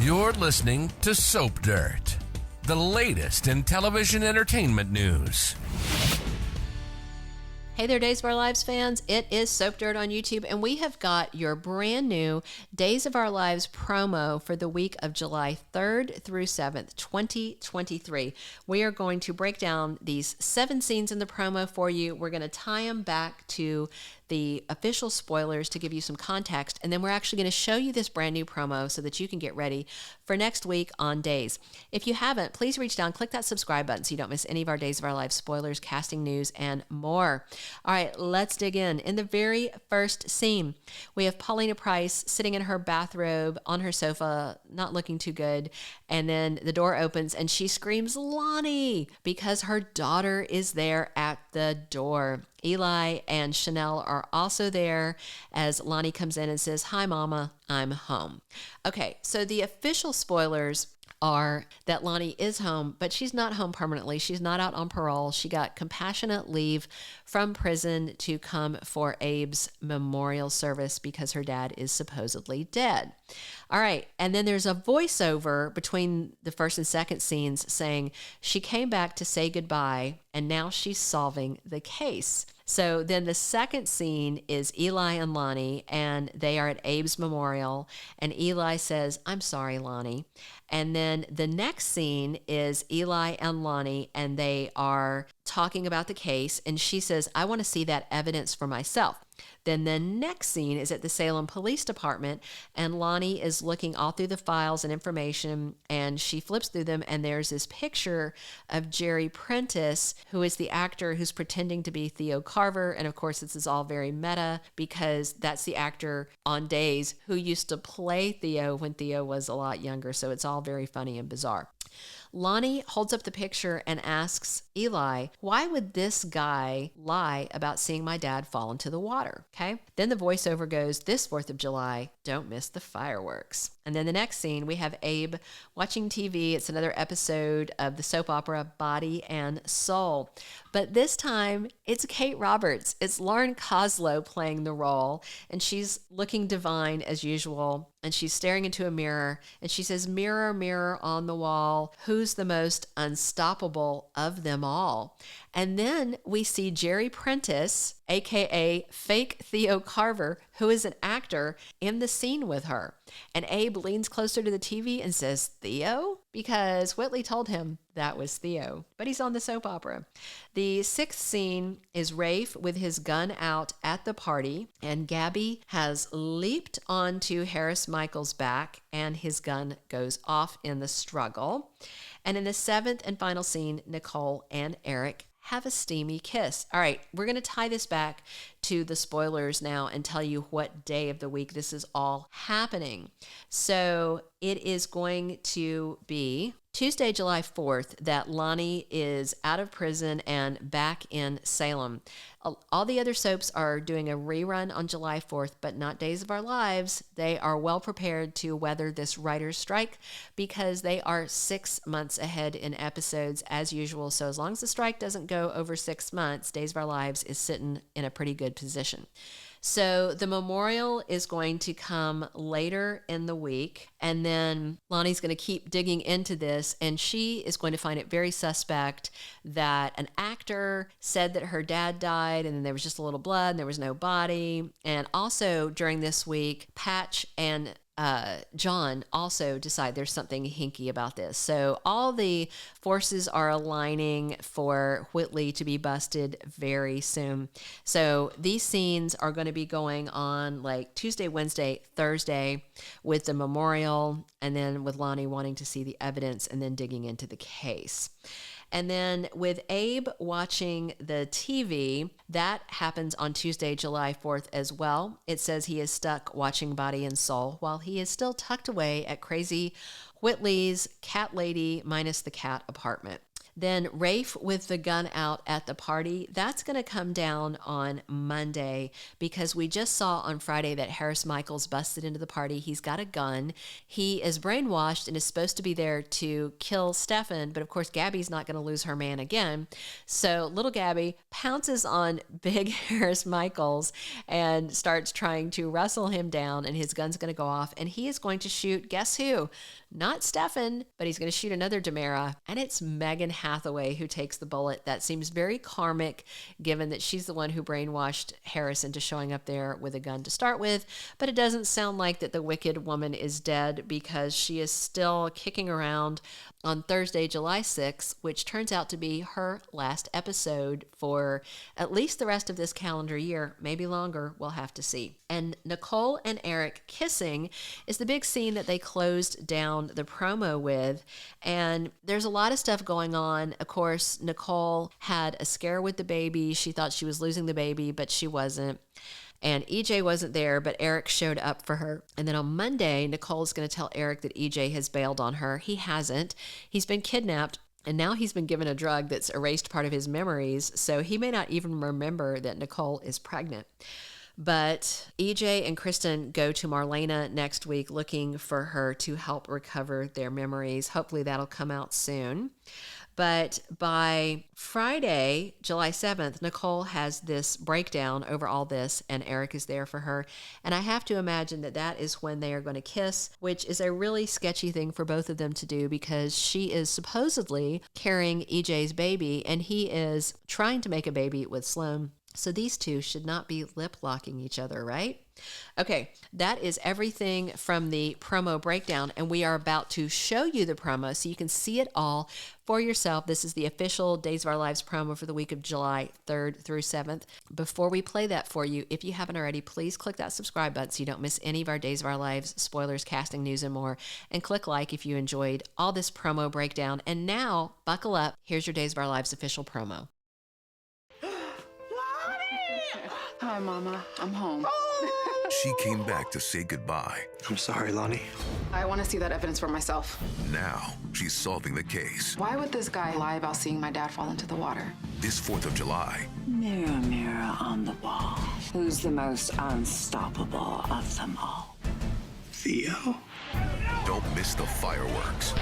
You're listening to Soap Dirt, the latest in television entertainment news. Hey there, Days of Our Lives fans. It is Soap Dirt on YouTube, and we have got your brand new Days of Our Lives promo for the week of July 3rd through 7th, 2023. We are going to break down these 7 scenes in the promo for you. We're going to tie them back to the official spoilers to give you some context, and then we're actually going to show you this brand new promo so that you can get ready for next week on Days. If you haven't, please reach down, click that subscribe button so you don't miss any of our Days of Our Lives spoilers, casting news, and more. All right, let's dig in. In the very first scene, we have Paulina Price sitting in her bathrobe on her sofa, not looking too good, and then the door opens and she screams, "Lani!" because her daughter is there at the door. Eli and Chanel are also there as Lani comes in and says, "Hi, Mama, I'm home." Okay, so the official spoilers are that Lani is home, but she's not home permanently. She's not out on parole. She got compassionate leave from prison to come for Abe's memorial service because her dad is supposedly dead. All right, and then there's a voiceover between the first and second scenes saying she came back to say goodbye and now she's solving the case. So then the second scene is Eli and Lani, and they are at Abe's memorial, and Eli says, "I'm sorry, Lani." And then the next scene is Eli and Lani, and they are talking about the case, and she says, "I want to see that evidence for myself." Then the next scene is at the Salem Police Department, and Lani is looking all through the files and information, and she flips through them, and there's this picture of Jerry Prentiss, who is the actor who's pretending to be Theo Carver, and of course this is all very meta because that's the actor on Days who used to play Theo when Theo was a lot younger, so it's all very funny and bizarre. Lani holds up the picture and asks Eli, "Why would this guy lie about seeing my dad fall into the water?" Okay. Then the voiceover goes, "This 4th of July, don't miss the fireworks." And then the next scene, we have Abe watching TV. It's another episode of the soap opera Body and Soul. But this time, it's Kate Roberts. It's Lauren Koslow playing the role, and she's looking divine as usual, and she's staring into a mirror, and she says, "Mirror, mirror on the wall, who's the most unstoppable of them all?" And then we see Jerry Prentiss, aka fake Theo Carver, who is an actor, in the scene with her. And Abe leans closer to the TV and says, "Theo?" because Whitley told him that was Theo, but he's on the soap opera. The 6th scene is Rafe with his gun out at the party, and Gabby has leaped onto Harris Michael's back, and his gun goes off in the struggle. And in the 7th and final scene, Nicole and Eric have a steamy kiss. All right, we're going to tie this back to the spoilers now and tell you what day of the week this is all happening. So it is going to be Tuesday, July 4th, that Lani is out of prison and back in Salem. All the other soaps are doing a rerun on July 4th, but not Days of Our Lives. They are well prepared to weather this writer's strike because they are 6 months ahead in episodes as usual. So as long as the strike doesn't go over 6 months, Days of Our Lives is sitting in a pretty good position. So the memorial is going to come later in the week, and then Lani's going to keep digging into this, and she is going to find it very suspect that an actor said that her dad died, and then there was just a little blood, and there was no body. And also during this week, Patch and John also decide there's something hinky about this. So all the forces are aligning for Whitley to be busted very soon. So these scenes are going to be going on like Tuesday, Wednesday, Thursday with the memorial, and then with Lani wanting to see the evidence and then digging into the case. And then with Abe watching the TV, that happens on Tuesday, July 4th as well. It says he is stuck watching Body and Soul while he is still tucked away at Crazy Whitley's Cat Lady minus the cat apartment. Then Rafe with the gun out at the party, that's going to come down on Monday because we just saw on Friday that Harris Michaels busted into the party. He's got a gun. He is brainwashed and is supposed to be there to kill Stefan, but of course Gabby's not going to lose her man again. So little Gabby pounces on big Harris Michaels and starts trying to wrestle him down, and his gun's going to go off, and he is going to shoot, guess who? Not Stefan, but he's going to shoot another DiMera, and it's Megan Hathaway who takes the bullet. That seems very karmic, given that she's the one who brainwashed Harris into showing up there with a gun to start with, but it doesn't sound like that the wicked woman is dead because she is still kicking around on Thursday, July 6th, which turns out to be her last episode for at least the rest of this calendar year, maybe longer, we'll have to see. And Nicole and Eric kissing is the big scene that they closed down the promo with, and there's a lot of stuff going on. Of course, Nicole had a scare with the baby. She thought she was losing the baby, but she wasn't. And EJ wasn't there, but Eric showed up for her. And then on Monday, Nicole's going to tell Eric that EJ has bailed on her. He hasn't. He's been kidnapped, and now he's been given a drug that's erased part of his memories, so he may not even remember that Nicole is pregnant. But EJ and Kristen go to Marlena next week looking for her to help recover their memories. Hopefully that'll come out soon. But by Friday, July 7th, Nicole has this breakdown over all this, and Eric is there for her. And I have to imagine that that is when they are going to kiss, which is a really sketchy thing for both of them to do because she is supposedly carrying EJ's baby, and he is trying to make a baby with Sloan. So these two should not be lip-locking each other, right? Okay, that is everything from the promo breakdown, and we are about to show you the promo so you can see it all for yourself. This is the official Days of Our Lives promo for the week of July 3rd through 7th. Before we play that for you, if you haven't already, please click that subscribe button so you don't miss any of our Days of Our Lives spoilers, casting news, and more. And click like if you enjoyed all this promo breakdown. And now, buckle up. Here's your Days of Our Lives official promo. Hi, Mama. I'm home. She came back to say goodbye. I'm sorry, Lani. I want to see that evidence for myself. Now, she's solving the case. Why would this guy lie about seeing my dad fall into the water? This 4th of July. Mirror, mirror on the wall, who's the most unstoppable of them all? Theo? Don't miss the fireworks.